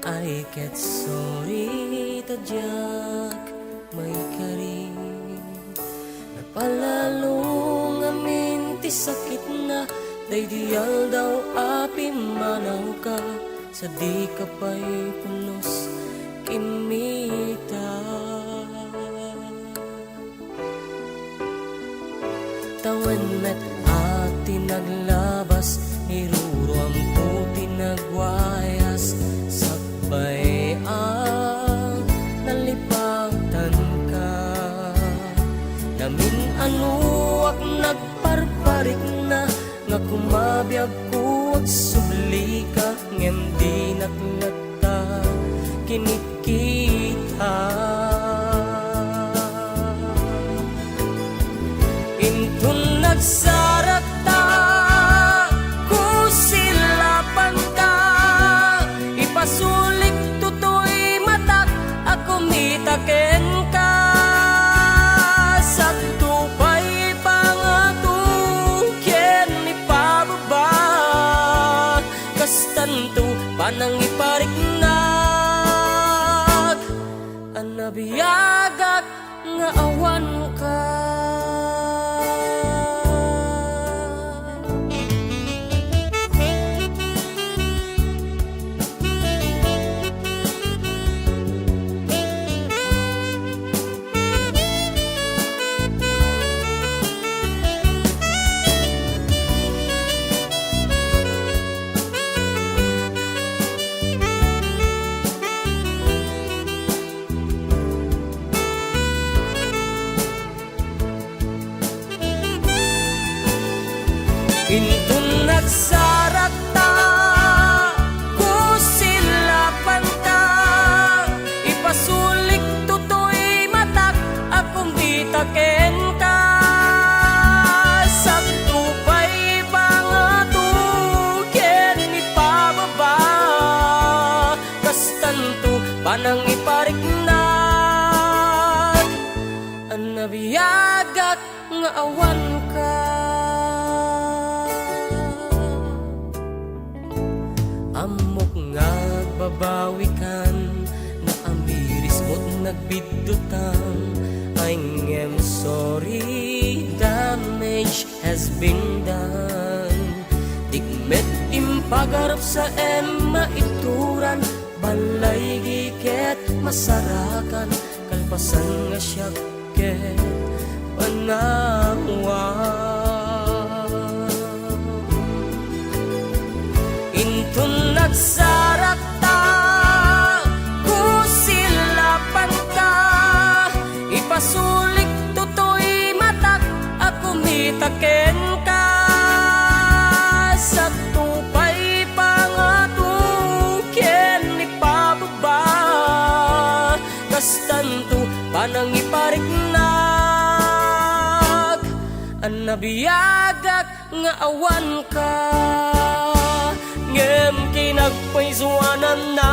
ay ket sorry tadyak may kari napalalong amin ti sakit na daydiyal daw api manaw ka sa di ka pa'y pulos kimita tawan met ati naglabas iruruam ko tinagwayas sakbay ang nalipatan ka namin anuak nagparparik na nga kumabiyag ko at subli ka ngem di naglata kinit kita intun nagsarata ku silapan ka ipasulik tutoy matak ako mitaken ka sa tupay pangatukyan ipababa kastanto panang ipariknag anabiyagak nga awan ka intun nagsarata ku silapan ka ipasulik tutoy matak akong bitaken ka sa tupay pangatukyan ipababa kastanto panang ipariknag anabiyagak nga awan ka amok nga babawikan na amiris mo't nagbidutang I'm sorry damage has been done tigmet impagarap sa emma ituran balay giket masarakan kalpasan nga siyagket panawan intun nagsarata ku silapan ka ipasulik tutoy matak ako mitaken ka sa tupay pangatukyan ipababa kastanto panang ipariknag anabiyagak nga awan ka ngem kinagpaisuanan na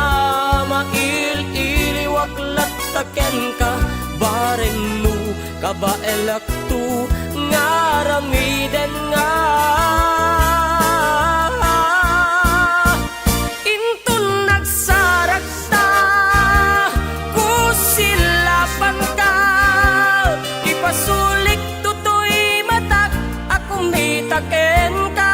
mail-iliwaklat taken ka bareng nu kabaelak tu ngaramiden nga intun nagsarakta ku silapan ka ipasulik tutoy matak akong mitaken ka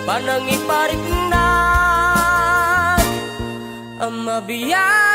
panang ipariknag ang mabiyag